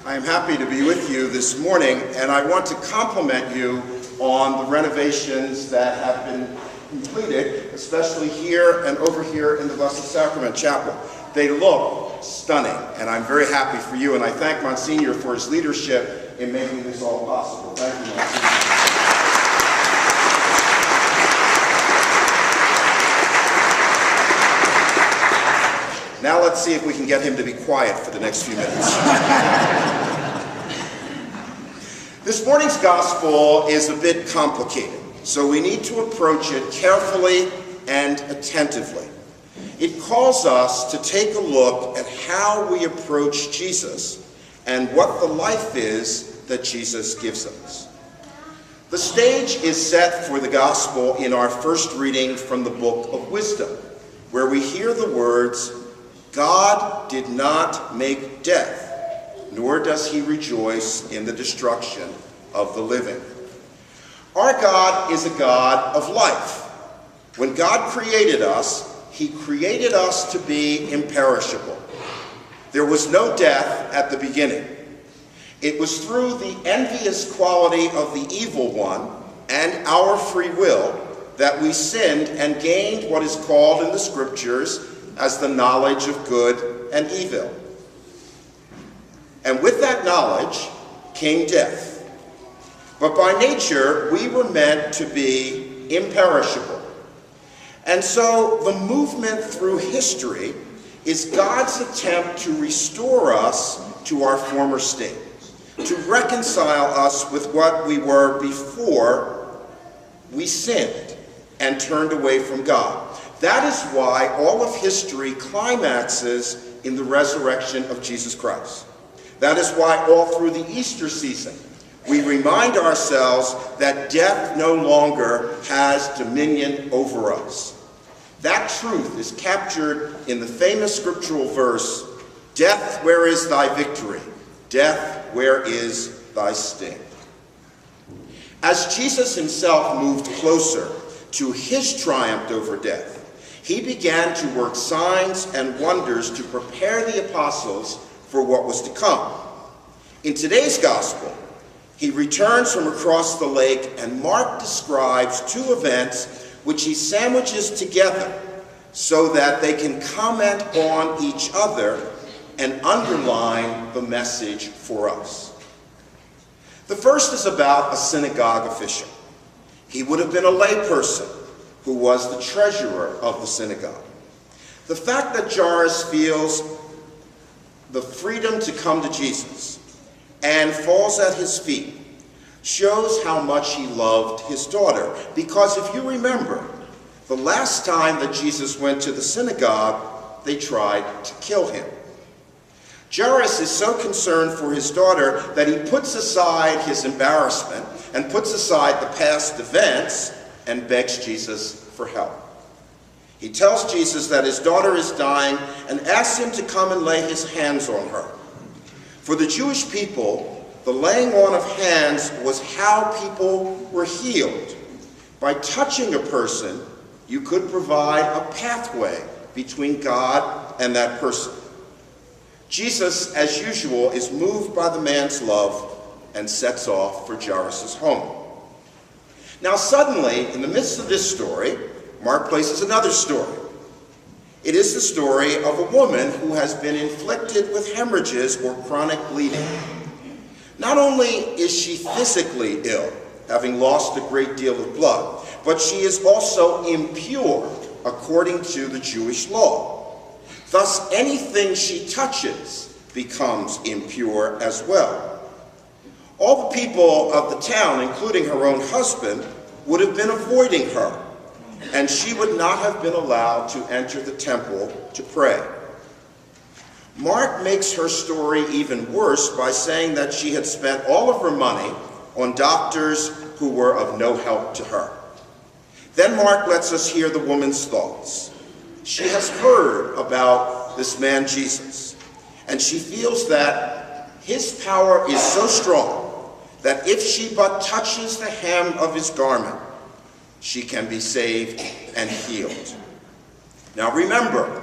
I am happy to be with you this morning, and I want to compliment you on the renovations that have been completed, especially here and over here in the Blessed Sacrament Chapel. They look stunning, and I'm very happy for you, and I thank Monsignor for his leadership in making this all possible. Thank you, Monsignor. Now let's see if we can get him to be quiet for the next few minutes. This morning's gospel is a bit complicated, so we need to approach it carefully and attentively. It calls us to take a look at how we approach Jesus and what the life is that Jesus gives us. The stage is set for the gospel in our first reading from the book of Wisdom, where we hear the words, "God did not make death, nor does he rejoice in the destruction of the living." Our God is a God of life. When God created us, he created us to be imperishable. There was no death at the beginning. It was through the envious quality of the evil one and our free will that we sinned and gained what is called in the scriptures as the knowledge of good and evil. And with that knowledge came death. But by nature, we were meant to be imperishable. And so the movement through history is God's attempt to restore us to our former state, to reconcile us with what we were before we sinned and turned away from God. That is why all of history climaxes in the resurrection of Jesus Christ. That is why all through the Easter season, we remind ourselves that death no longer has dominion over us. That truth is captured in the famous scriptural verse, "Death, where is thy victory? Death, where is thy sting?" As Jesus himself moved closer to his triumph over death, he began to work signs and wonders to prepare the apostles for what was to come. In today's gospel, he returns from across the lake, and Mark describes two events which he sandwiches together so that they can comment on each other and underline the message for us. The first is about a synagogue official. He would have been a layperson who was the treasurer of the synagogue. The fact that Jairus feels the freedom to come to Jesus and falls at his feet shows how much he loved his daughter. Because if you remember, the last time that Jesus went to the synagogue, they tried to kill him. Jairus is so concerned for his daughter that he puts aside his embarrassment and puts aside the past events and begs Jesus for help. He tells Jesus that his daughter is dying and asks him to come and lay his hands on her. For the Jewish people, the laying on of hands was how people were healed. By touching a person, you could provide a pathway between God and that person. Jesus, as usual, is moved by the man's love and sets off for Jairus' home. Now suddenly, in the midst of this story, Mark places another story. It is the story of a woman who has been inflicted with hemorrhages or chronic bleeding. Not only is she physically ill, having lost a great deal of blood, but she is also impure according to the Jewish law. Thus, anything she touches becomes impure as well. All the people of the town, including her own husband, would have been avoiding her, and she would not have been allowed to enter the temple to pray. Mark makes her story even worse by saying that she had spent all of her money on doctors who were of no help to her. Then Mark lets us hear the woman's thoughts. She has heard about this man Jesus, and she feels that his power is so strong that if she but touches the hem of his garment, she can be saved and healed. Now remember,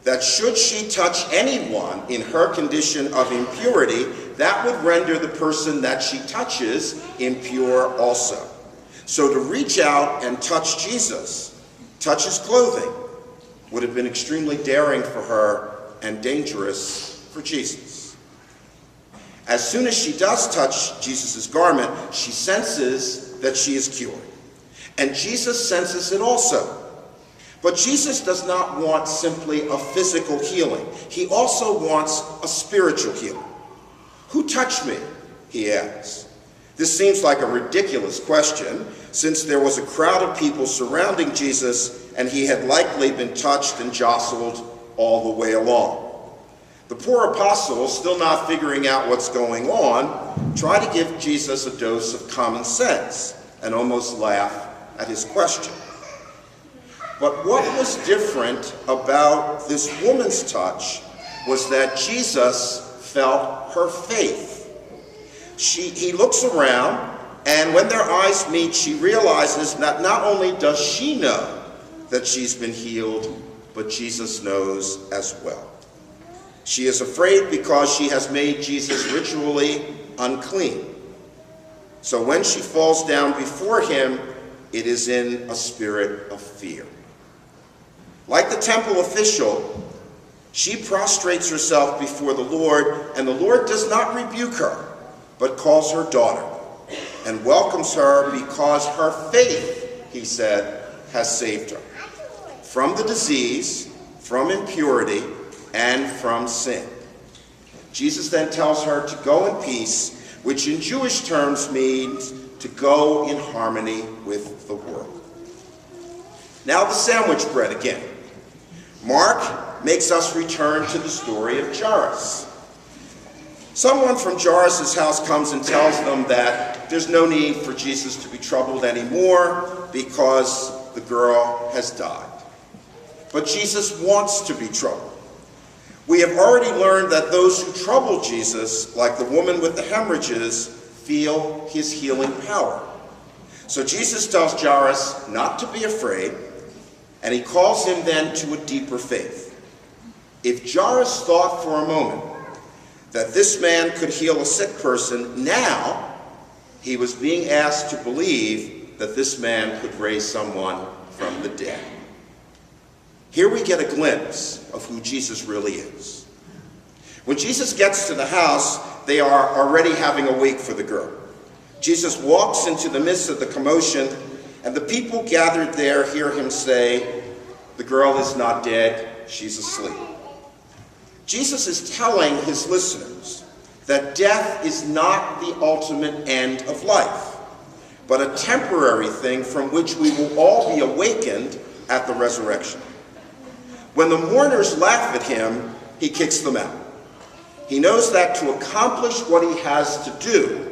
that should she touch anyone in her condition of impurity, that would render the person that she touches impure also. So to reach out and touch Jesus, touch his clothing, would have been extremely daring for her and dangerous for Jesus. As soon as she does touch Jesus' garment, she senses that she is cured. And Jesus senses it also. But Jesus does not want simply a physical healing. He also wants a spiritual healing. Who touched me? He asks. This seems like a ridiculous question, since there was a crowd of people surrounding Jesus, and he had likely been touched and jostled all the way along. The poor apostles, still not figuring out what's going on, try to give Jesus a dose of common sense and almost laugh at his question. But what was different about this woman's touch was that Jesus felt her faith. He looks around, and when their eyes meet, she realizes that not only does she know that she's been healed, but Jesus knows as well. She is afraid because she has made Jesus ritually unclean. So when she falls down before him, it is in a spirit of fear. Like the temple official, she prostrates herself before the Lord, and the Lord does not rebuke her, but calls her daughter and welcomes her because her faith, he said, has saved her from the disease, from impurity, and from sin. Jesus then tells her to go in peace, which in Jewish terms means to go in harmony with the world. Now the sandwich bread again. Mark makes us return to the story of Jairus. Someone from Jairus' house comes and tells them that there's no need for Jesus to be troubled anymore because the girl has died. But Jesus wants to be troubled. We have already learned that those who trouble Jesus, like the woman with the hemorrhages, feel his healing power. So Jesus tells Jairus not to be afraid, and he calls him then to a deeper faith. If Jairus thought for a moment that this man could heal a sick person, now he was being asked to believe that this man could raise someone from the dead. Here we get a glimpse of who Jesus really is. When Jesus gets to the house, they are already having a wake for the girl. Jesus walks into the midst of the commotion, and the people gathered there hear him say, "The girl is not dead, she's asleep." Jesus is telling his listeners that death is not the ultimate end of life, but a temporary thing from which we will all be awakened at the resurrection. When the mourners laugh at him, he kicks them out. He knows that to accomplish what he has to do,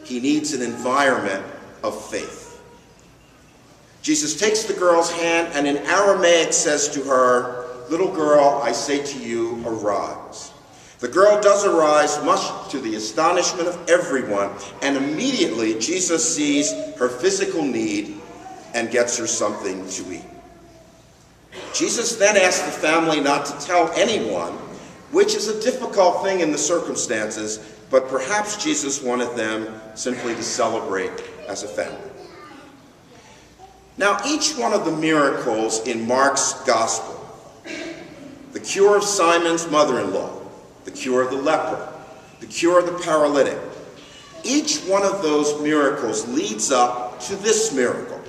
he needs an environment of faith. Jesus takes the girl's hand and in Aramaic says to her, "Little girl, I say to you, arise." The girl does arise, much to the astonishment of everyone, and immediately Jesus sees her physical need and gets her something to eat. Jesus then asks the family not to tell anyone, which is a difficult thing in the circumstances, but perhaps Jesus wanted them simply to celebrate as a family. Now, each one of the miracles in Mark's gospel, the cure of Simon's mother-in-law, the cure of the leper, the cure of the paralytic, each one of those miracles leads up to this miracle.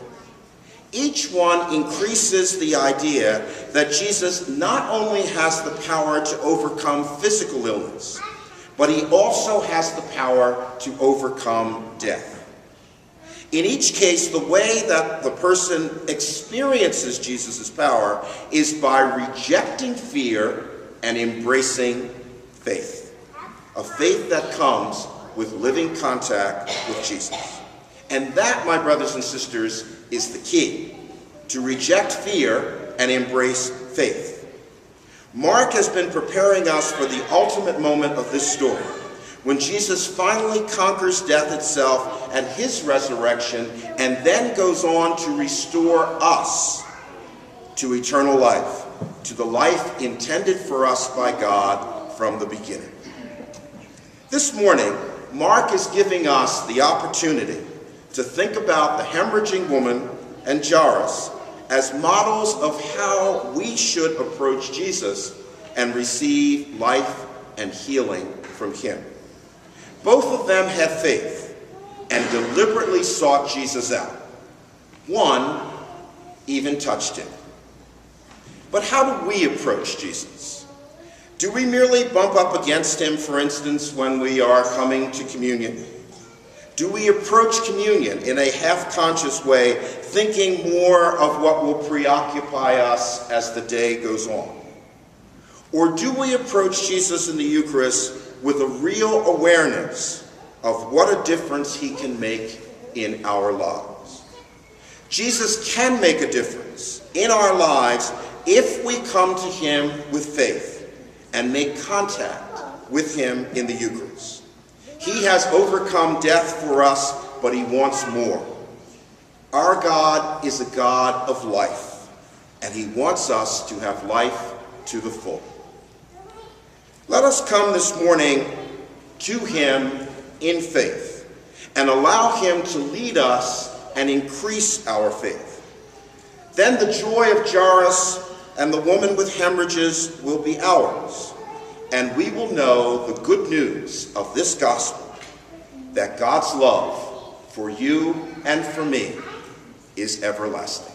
Each one increases the idea that Jesus not only has the power to overcome physical illness, but he also has the power to overcome death. In each case, the way that the person experiences Jesus' power is by rejecting fear and embracing faith. A faith that comes with living contact with Jesus. And that, my brothers and sisters, is the key, to reject fear and embrace faith. Mark has been preparing us for the ultimate moment of this story, when Jesus finally conquers death itself at his resurrection and then goes on to restore us. to eternal life, to the life intended for us by God from the beginning. This morning, Mark is giving us the opportunity to think about the hemorrhaging woman and Jairus as models of how we should approach Jesus and receive life and healing from him. Both of them had faith and deliberately sought Jesus out. One even touched him. But how do we approach Jesus? Do we merely bump up against him, for instance, when we are coming to communion? Do we approach communion in a half-conscious way, thinking more of what will preoccupy us as the day goes on? Or do we approach Jesus in the Eucharist with a real awareness of what a difference he can make in our lives? Jesus can make a difference in our lives if we come to him with faith and make contact with him in the Eucharist. He has overcome death for us, but he wants more. Our God is a God of life, and he wants us to have life to the full. Let us come this morning to him in faith and allow him to lead us and increase our faith. Then the joy of Jairus and the woman with hemorrhages will be ours, and we will know the good news of this gospel, that God's love for you and for me is everlasting.